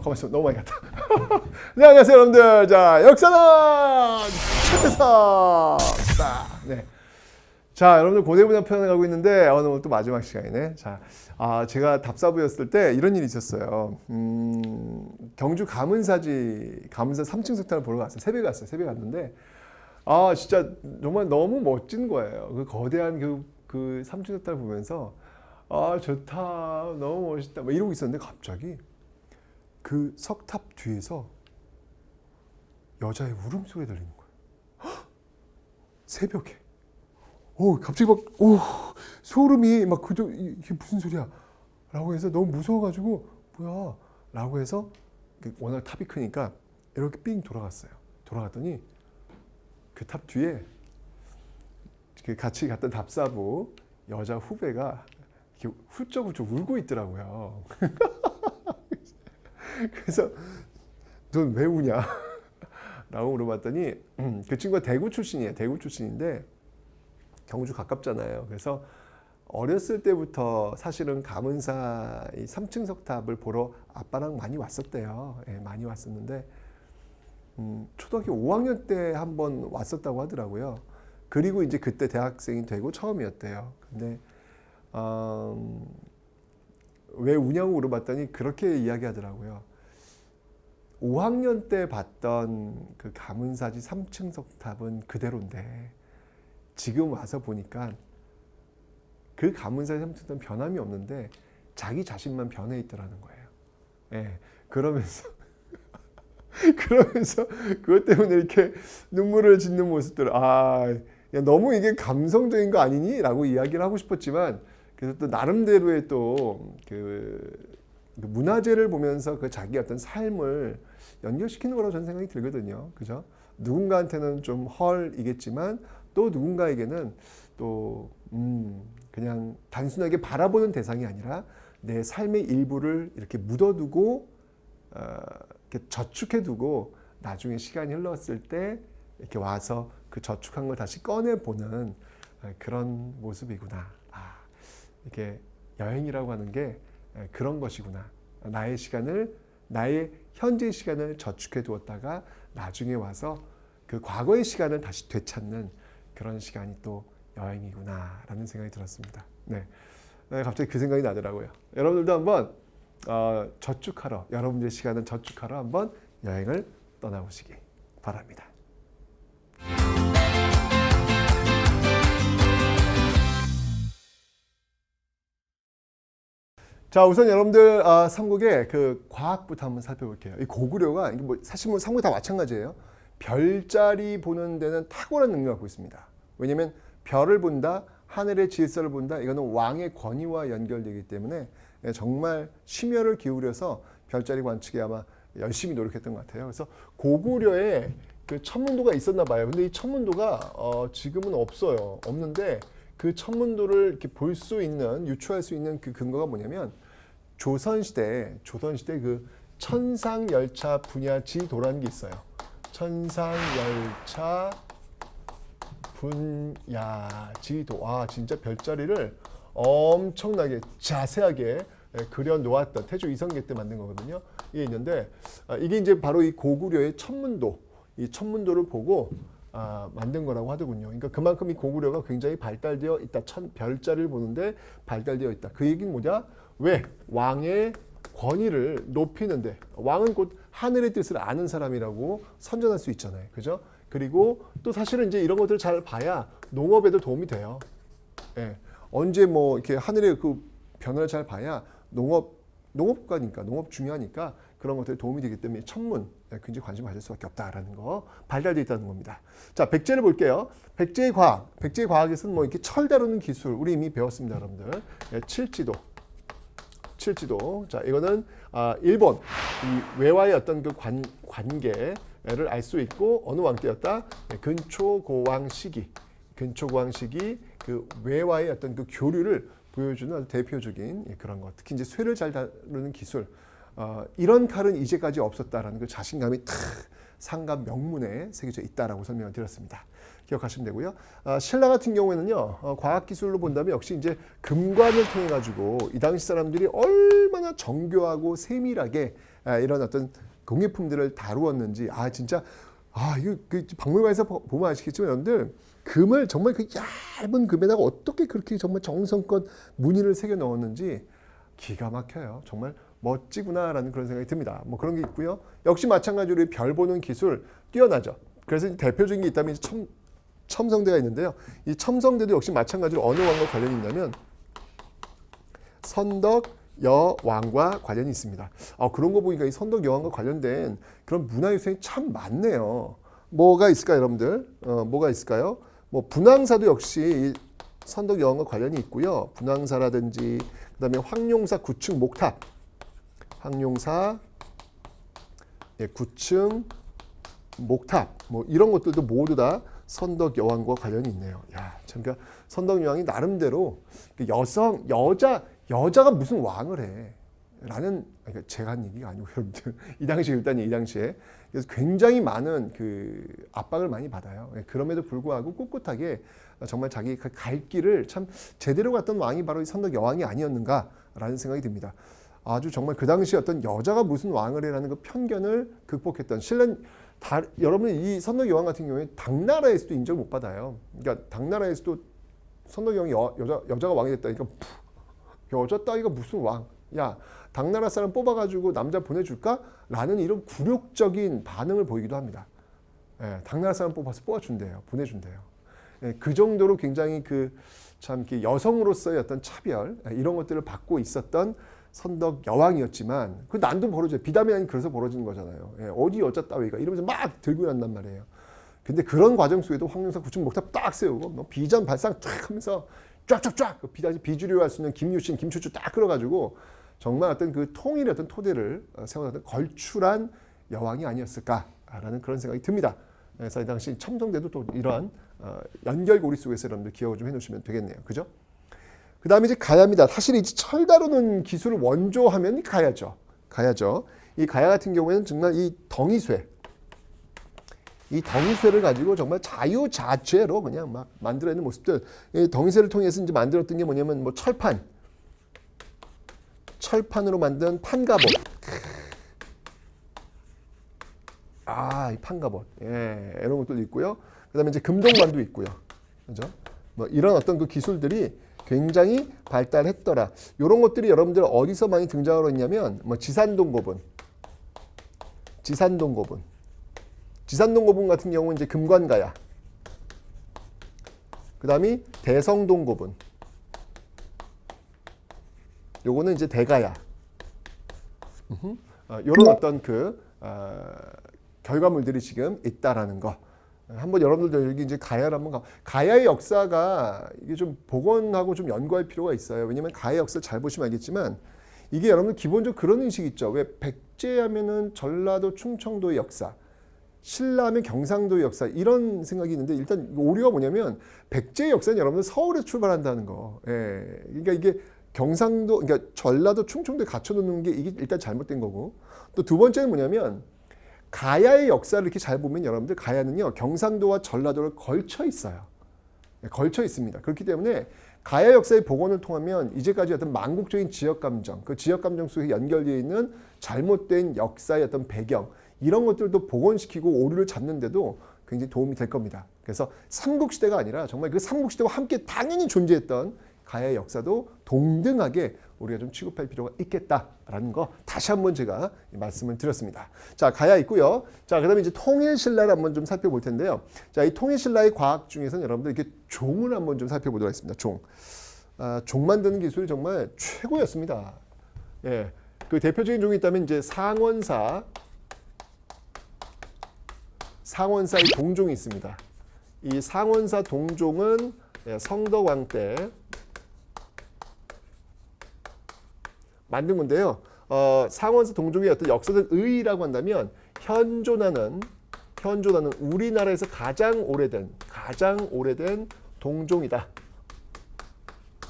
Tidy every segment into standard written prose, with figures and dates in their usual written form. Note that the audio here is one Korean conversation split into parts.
가만 있어. 너무 많이 갔다. 네, 안녕하세요, 여러분들. 자, 역사는 최태성. 네. 자, 여러분들 고대문화 편을 가고 있는데 오늘 또 마지막 시간이네. 자, 제가 답사부였을 때 이런 일이 있었어요. 경주 감은사 3층 석탄을 보러 갔어요. 새벽에 갔어요. 새벽에 갔는데 진짜 정말 너무 멋진 거예요. 그 거대한 그 3층 석탄을 보면서 좋다, 너무 멋있다, 뭐 이러고 있었는데 갑자기 그 석탑 뒤에서 여자의 울음소리가 들리는 거예요. 새벽에. 갑자기 막, 소름이 막, 이게 무슨 소리야? 라고 해서 너무 무서워가지고, 뭐야? 라고 해서, 워낙 탑이 크니까, 이렇게 삥 돌아갔어요. 돌아갔더니, 그 탑 뒤에, 같이 갔던 답사부 여자 후배가, 이렇게 훌쩍훌쩍 울고 있더라고요. 그래서, 넌 왜 우냐? 라고 물어봤더니, 그 친구가 대구 출신이에요. 대구 출신인데, 경주 가깝잖아요. 그래서 어렸을 때부터 사실은 감은사 이 3층 석탑을 보러 아빠랑 많이 왔었대요. 예, 많이 왔었는데 초등학교 5학년 때 한번 왔었다고 하더라고요. 그리고 이제 그때 대학생이 되고 처음이었대요. 근데 왜 우냐고 물어봤더니 그렇게 이야기하더라고요. 5학년 때 봤던 그 감은사지 3층 석탑은 그대로인데 지금 와서 보니까 그 감은사의 3층 석탑은 변함이 없는데 자기 자신만 변해 있더라는 거예요. 예, 그러면서 그것 때문에 이렇게 눈물을 짓는 모습들, 야, 너무 이게 감성적인 거 아니니? 라고 이야기를 하고 싶었지만 그래서 또 나름대로의 또 그 문화재를 보면서 그 자기 어떤 삶을 연결시키는 거라고 저는 생각이 들거든요. 그죠? 누군가한테는 좀 헐이겠지만 또 누군가에게는 또 그냥 단순하게 바라보는 대상이 아니라 내 삶의 일부를 이렇게 묻어두고 이렇게 저축해두고 나중에 시간이 흘렀을 때 이렇게 와서 그 저축한 걸 다시 꺼내보는 그런 모습이구나. 이렇게 여행이라고 하는 게 그런 것이구나. 나의 현재 시간을 저축해 두었다가 나중에 와서 그 과거의 시간을 다시 되찾는 그런 시간이 또 여행이구나라는 생각이 들었습니다. 네, 갑자기 그 생각이 나더라고요. 여러분들도 한번 저축하러, 여러분들의 시간을 저축하러 한번 여행을 떠나보시기 바랍니다. 자, 우선 여러분들 삼국의 그 과학부터 한번 살펴볼게요. 이 고구려가 사실 뭐 삼국 다 마찬가지예요. 별자리 보는 데는 탁월한 능력을 갖고 있습니다. 왜냐하면 별을 본다, 하늘의 질서를 본다. 이거는 왕의 권위와 연결되기 때문에 정말 심혈을 기울여서 별자리 관측에 아마 열심히 노력했던 것 같아요. 그래서 고구려에 그 천문도가 있었나 봐요. 근데 이 천문도가 지금은 없어요. 없는데 그 천문도를 이렇게 볼 수 있는, 유추할 수 있는 그 근거가 뭐냐면 조선시대 그 천상열차 분야지도라는 게 있어요. 천상열차 분야지도. 진짜 별자리를 엄청나게 자세하게 그려 놓았던 태조 이성계 때 만든 거거든요. 이게 있는데 이게 이제 바로 이 고구려의 천문도, 이 천문도를 보고 만든 거라고 하더군요. 그러니까 그만큼 이 고구려가 굉장히 발달되어 있다. 별자리를 보는데 발달되어 있다. 그 얘기는 뭐냐? 왜? 왕의 권위를 높이는데, 왕은 곧 하늘의 뜻을 아는 사람이라고 선전할 수 있잖아요. 그죠? 그리고 또 사실은 이제 이런 것들을 잘 봐야 농업에도 도움이 돼요. 예. 언제 뭐 이렇게 하늘의 그 변화를 잘 봐야 농업가니까, 농업 중요하니까 그런 것들이 도움이 되기 때문에 천문 굉장히 관심 가질 수밖에 없다라는 거, 발달되어 있다는 겁니다. 자, 백제를 볼게요. 백제의 과학에서는 뭐 이렇게 철 다루는 기술, 우리 이미 배웠습니다, 여러분들. 칠지도. 자, 이거는 일본 이 외와의 어떤 그 관계를 알 수 있고 어느 왕 때였다? 근초고왕 시기 그 외와의 어떤 그 교류를 보여주는 아주 대표적인 그런 것. 특히 이제 쇠를 잘 다루는 기술. 이런 칼은 이제까지 없었다라는 그 자신감이 상감 명문에 새겨져 있다라고 설명을 드렸습니다. 기억하시면 되고요. 신라 같은 경우에는요, 과학기술로 본다면 역시 이제 금관을 통해 가지고 이 당시 사람들이 얼마나 정교하고 세밀하게 이런 어떤工艺품들을 다루었는지 진짜 이거 그 박물관에서 보면 아시겠지만 여러분들 금을 정말 그 얇은 금에다가 어떻게 그렇게 정말 정성껏 무늬를 새겨 넣었는지 기가 막혀요. 정말 멋지구나라는 그런 생각이 듭니다. 뭐 그런 게 있고요. 역시 마찬가지로 별 보는 기술 뛰어나죠. 그래서 대표적인 게 있다면 첨성대가 있는데요. 이 첨성대도 역시 마찬가지로 어느 왕과 관련이 있냐면 선덕 여왕과 관련이 있습니다. 그런 거 보니까 이 선덕 여왕과 관련된 그런 문화유산이 참 많네요. 뭐가 있을까요, 여러분들? 뭐가 있을까요? 뭐 분황사도 역시 이 선덕 여왕과 관련이 있고요. 분황사라든지 그다음에 황룡사 9층 목탑, 황룡사 9층 목탑, 뭐 이런 것들도 모두 다 선덕 여왕과 관련이 있네요. 참 그러니까 선덕 여왕이 나름대로 여자가 무슨 왕을 해? 라는, 그러니까 제가 한 얘기가 아니고 여러분들 이 당시에 일단 이 당시에 그래서 굉장히 많은 그 압박을 많이 받아요. 그럼에도 불구하고 꿋꿋하게 정말 자기 갈 길을 참 제대로 갔던 왕이 바로 이 선덕 여왕이 아니었는가라는 생각이 듭니다. 아주 정말 그 당시 어떤 여자가 무슨 왕을 해라는 그 편견을 극복했던 여러분 이 선덕 여왕 같은 경우에 당나라에서도 인정을 못 받아요. 그러니까 당나라에서도 선덕 여왕이 여자가 왕이 됐다니까 여자 따위가 무슨 왕? 야, 당나라 사람 뽑아가지고 남자 보내줄까? 라는 이런 굴욕적인 반응을 보이기도 합니다. 당나라 사람 뽑아준대요. 보내준대요. 그 정도로 굉장히 참 여성으로서의 어떤 차별 이런 것들을 받고 있었던 선덕 여왕이었지만 그 난도 벌어져요. 비담이 아닌 그래서 벌어지는 거잖아요. 어디 여자 따위가 이러면서 막 들고 난단 말이에요. 근데 그런 과정 속에도 황룡사 9층 목탑 딱 세우고 비전 발상 쫙 하면서 쫙쫙쫙 비주류할 수 있는 김유신, 김추추 딱 끌어가지고 정말 어떤 그 통일의 어떤 토대를 세워놨던 걸출한 여왕이 아니었을까라는 그런 생각이 듭니다. 그래서 이 당시 첨성대도 또 이러한 연결고리 속에서 여러분들 기억을 좀 해놓으시면 되겠네요. 그죠? 그 다음에 이제 가야입니다. 사실 이제 철 다루는 기술을 원조하면 가야죠. 이 가야 같은 경우에는 정말 이 덩이쇠를 가지고 정말 자유자재로 그냥 막 만들어내는 모습들. 이 덩이쇠를 통해서 이제 만들었던 게 뭐냐면 뭐 철판으로 만든 판갑옷. 이 판갑옷. 이런 것도 있고요. 그다음에 이제 금동관도 있고요. 그죠? 뭐 이런 어떤 그 기술들이 굉장히 발달했더라. 이런 것들이 여러분들 어디서 많이 등장을 했냐면 뭐 지산동고분 같은 경우는 이제 금관가야. 그다음이 대성동고분. 요거는 이제 대가야. 이런 어떤 결과물들이 지금 있다라는 거. 한번 여러분들도 여기 이제 가야를 한번 가야의 역사가 이게 좀 복원하고 좀 연구할 필요가 있어요. 왜냐면 가야 역사를 잘 보시면 알겠지만 이게 여러분들 기본적으로 그런 인식 있죠. 왜 백제하면은 전라도 충청도의 역사, 신라하면 경상도의 역사 이런 생각이 있는데 일단 오류가 뭐냐면 백제의 역사는 여러분들 서울에서 출발한다는 거. 그러니까 이게 경상도, 그러니까 전라도 충청도에 갖춰놓는 게 이게 일단 잘못된 거고 또 두 번째는 뭐냐면 가야의 역사를 이렇게 잘 보면 여러분들 가야는요 경상도와 전라도를 걸쳐 있어요. 걸쳐 있습니다. 그렇기 때문에 가야 역사의 복원을 통하면 이제까지 어떤 망국적인 지역 감정, 그 지역 감정 속에 연결되어 있는 잘못된 역사의 어떤 배경 이런 것들도 복원시키고 오류를 잡는데도 굉장히 도움이 될 겁니다. 그래서 삼국시대가 아니라 정말 그 삼국시대와 함께 당연히 존재했던 가야의 역사도 동등하게 우리가 좀 취급할 필요가 있겠다라는 거 다시 한번 제가 말씀을 드렸습니다. 자, 가야 있고요. 자, 그다음에 이제 통일신라를 한번 좀 살펴볼 텐데요. 자, 이 통일신라의 과학 중에서는 여러분들 이렇게 종을 한번 좀 살펴보도록 하겠습니다. 종 만드는 기술이 정말 최고였습니다. 그 대표적인 종이 있다면 이제 상원사의 동종이 있습니다. 이 상원사 동종은 성덕왕 때 만든 건데요. 상원사 동종의 어떤 역사적 의의라고 한다면 현존하는 우리나라에서 가장 오래된 동종이다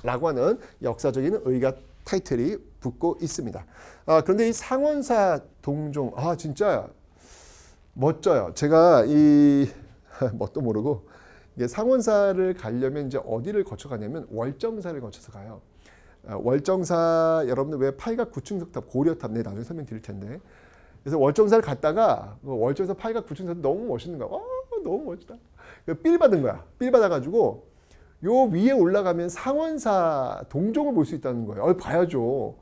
라고 하는 역사적인 의의가 타이틀이 붙고 있습니다. 그런데 이 상원사 동종 진짜 멋져요. 제가 이 뭣도 모르고 이게 상원사를 가려면 이제 어디를 거쳐 가냐면 월정사를 거쳐서 가요. 월정사 여러분들 왜 8각 9층 석탑 고려탑 나중에 설명드릴 텐데 그래서 월정사를 갔다가 월정사 8각 9층사도 너무 멋있는 거야. 너무 멋지다. 삘 받은 거야. 삘 받아가지고 요 위에 올라가면 상원사 동종을 볼 수 있다는 거예요. 봐야죠.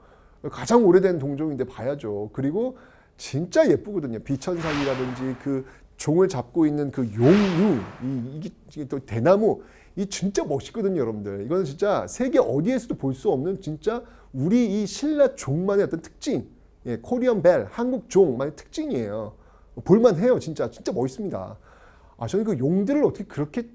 가장 오래된 동종인데 봐야죠. 그리고 진짜 예쁘거든요. 비천상이라든지 그 종을 잡고 있는 그 용루, 이게 또 대나무, 이 진짜 멋있거든요, 여러분들. 이거는 진짜 세계 어디에서도 볼 수 없는 진짜 우리 이 신라 종만의 어떤 특징, 코리안 벨, 한국 종만의 특징이에요. 볼만해요, 진짜 멋있습니다. 저는 그 용들을 어떻게 그렇게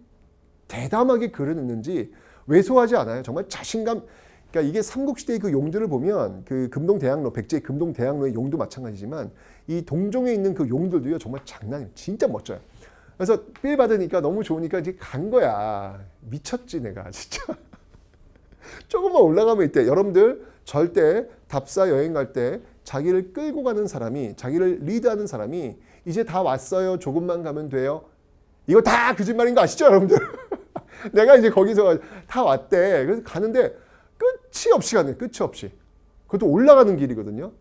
대담하게 그려냈는지 왜소하지 않아요. 정말 자신감. 그러니까 이게 삼국시대의 그 용들을 보면 그 금동대학로, 백제 금동대학로의 용도 마찬가지지만 이 동종에 있는 그 용들도요 정말 장난이에요. 진짜 멋져요. 그래서 삘 받으니까 너무 좋으니까 이제 간 거야. 미쳤지 내가 진짜. 조금만 올라가면 있대. 여러분들 절대 답사 여행 갈 때 자기를 끌고 가는 사람이, 자기를 리드하는 사람이 이제 다 왔어요. 조금만 가면 돼요. 이거 다 거짓말인 거 아시죠, 여러분들? 내가 이제 거기서 다 왔대. 그래서 가는데 끝이 없이 가네. 끝이 없이. 그것도 올라가는 길이거든요.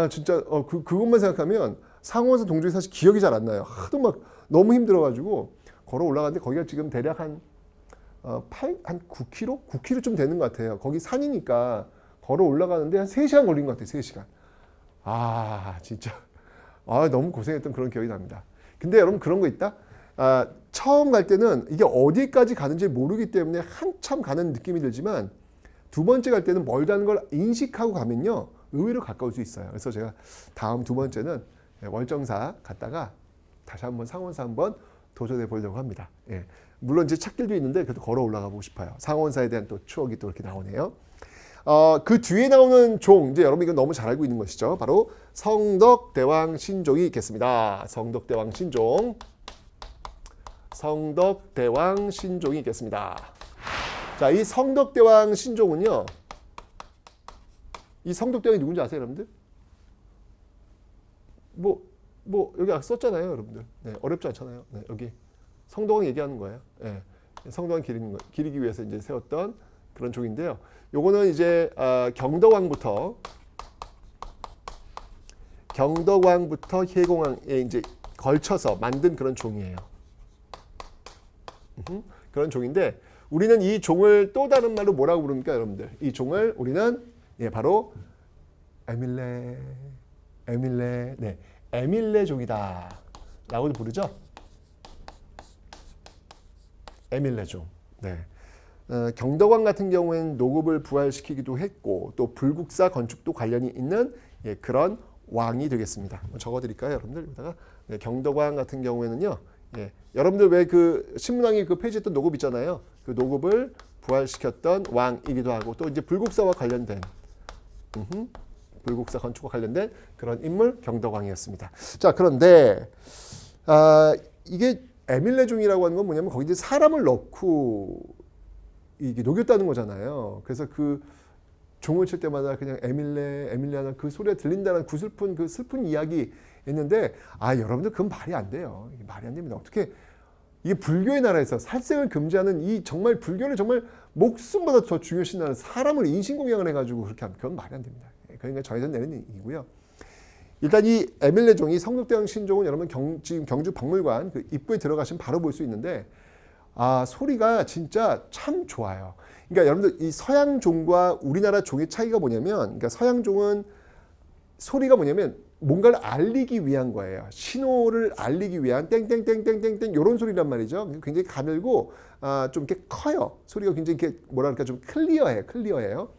진짜 그것만 생각하면 상원사 동쪽이 사실 기억이 잘 안 나요. 하도 막 너무 힘들어가지고 걸어 올라갔는데 거기가 지금 대략 한 9km? 9km 좀 되는 것 같아요. 거기 산이니까 걸어 올라가는데 한 3시간 걸린 것 같아요. 3시간. 진짜. 너무 고생했던 그런 기억이 납니다. 근데 여러분 그런 거 있다? 처음 갈 때는 이게 어디까지 가는지 모르기 때문에 한참 가는 느낌이 들지만 두 번째 갈 때는 멀다는 걸 인식하고 가면요. 의외로 가까울 수 있어요. 그래서 제가 다음 두 번째는 월정사 갔다가 다시 한번 상원사 한번 도전해 보려고 합니다. 물론 이제 찾길도 있는데 그래도 걸어 올라가 보고 싶어요. 상원사에 대한 또 추억이 또 이렇게 나오네요. 그 뒤에 나오는 종, 이제 여러분 이건 너무 잘 알고 있는 것이죠. 바로 성덕대왕 신종이 있겠습니다. 성덕대왕 신종. 성덕대왕 신종이 있겠습니다. 자, 이 성덕대왕 신종은요. 이 성덕대왕이 누군지 아세요, 여러분들? 여기 아까 썼잖아요, 여러분들. 어렵지 않잖아요. 여기 성덕왕 얘기하는 거예요. 성덕왕 기리기 위해서 이제 세웠던 그런 종인데요. 요거는 이제 경덕왕부터 혜공왕에 이제 걸쳐서 만든 그런 종이에요. 그런 종인데 우리는 이 종을 또 다른 말로 뭐라고 부릅니까, 여러분들? 이 종을 우리는 바로 에밀레 종이다라고 부르죠. 에밀레 종. 경덕왕 같은 경우에는 노급을 부활시키기도 했고 또 불국사 건축도 관련이 있는 그런 왕이 되겠습니다. 적어드릴까요, 여러분들? 여기다가 경덕왕 같은 경우에는요. 여러분들 왜 그 신문왕이 그 폐지했던 노급 있잖아요. 그 노급을 부활시켰던 왕이기도 하고 또 이제 불국사와 관련된 불국사 건축과 관련된 그런 인물 경덕왕이었습니다. 자, 그런데 이게 에밀레종이라고 하는 건 뭐냐면 거기 이제 사람을 넣고 이게 녹였다는 거잖아요. 그래서 그 종을 칠 때마다 그냥 에밀레 그 소리가 들린다는 그 슬픈 이야기 있는데 여러분들 그건 말이 안 돼요. 이게 말이 안 됩니다. 어떻게 이게 불교의 나라에서 살생을 금지하는 이 정말 불교를 정말 목숨보다 더 중요시 하는 사람을 인신공양을 해가지고 그렇게 하면 그건 말이 안 됩니다. 그러니까 저희에서 내는 얘기고요. 일단 이 에밀레종이 성덕대왕 신종은 여러분 지금 경주 박물관 그 입구에 들어가시면 바로 볼 수 있는데 소리가 진짜 참 좋아요. 그러니까 여러분들 이 서양 종과 우리나라 종의 차이가 뭐냐면, 그러니까 서양 종은 소리가 뭐냐면 뭔가를 알리기 위한 거예요. 신호를 알리기 위한 땡땡땡땡땡땡 이런 소리란 말이죠. 굉장히 가늘고 좀 이렇게 커요. 소리가 굉장히 이렇게 뭐랄까 좀 클리어해요.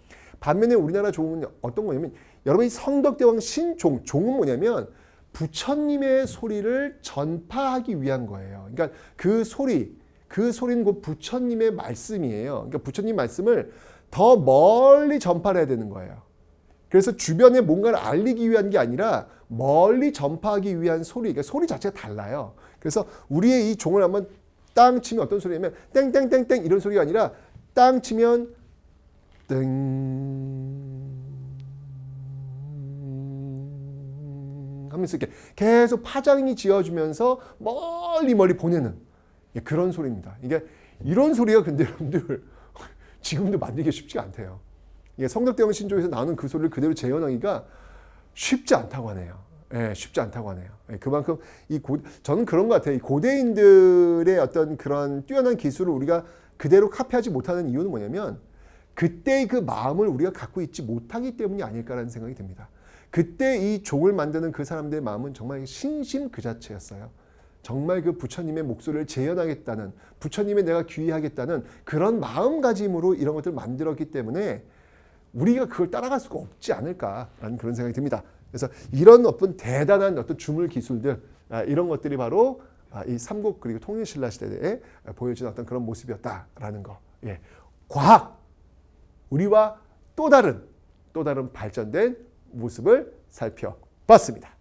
반면에 우리나라 종은 어떤 거냐면 여러분이 성덕대왕 신종, 종은 뭐냐면 부처님의 소리를 전파하기 위한 거예요. 그러니까 그 소리는 곧 부처님의 말씀이에요. 그러니까 부처님 말씀을 더 멀리 전파를 해야 되는 거예요. 그래서 주변에 뭔가를 알리기 위한 게 아니라 멀리 전파하기 위한 소리, 그러니까 소리 자체가 달라요. 그래서 우리의 이 종을 한번 땅 치면 어떤 소리냐면 땡땡땡땡 이런 소리가 아니라 땅 치면 땡 하면서 이렇게 계속 파장이 지어주면서 멀리 보내는 그런 소리입니다. 이게 이런 소리가 근데 여러분들 지금도 만들기 쉽지 않대요. 이게 성덕대왕 신종에서 나오는 그 소리를 그대로 재현하기가 쉽지 않다고 하네요. 예, 쉽지 않다고 하네요. 예, 그만큼 저는 그런 것 같아요. 이 고대인들의 어떤 그런 뛰어난 기술을 우리가 그대로 카피하지 못하는 이유는 뭐냐면 그때의 그 마음을 우리가 갖고 있지 못하기 때문이 아닐까라는 생각이 듭니다. 그때 이 종을 만드는 그 사람들의 마음은 정말 신심 그 자체였어요. 정말 그 부처님의 목소리를 재현하겠다는, 부처님의 내가 귀의하겠다는 그런 마음가짐으로 이런 것들을 만들었기 때문에 우리가 그걸 따라갈 수가 없지 않을까라는 그런 생각이 듭니다. 그래서 이런 어떤 대단한 어떤 주물 기술들, 이런 것들이 바로 이 삼국 그리고 통일신라 시대에 보여준 어떤 그런 모습이었다라는 거. 예. 과학, 우리와 또 다른 발전된 모습을 살펴봤습니다.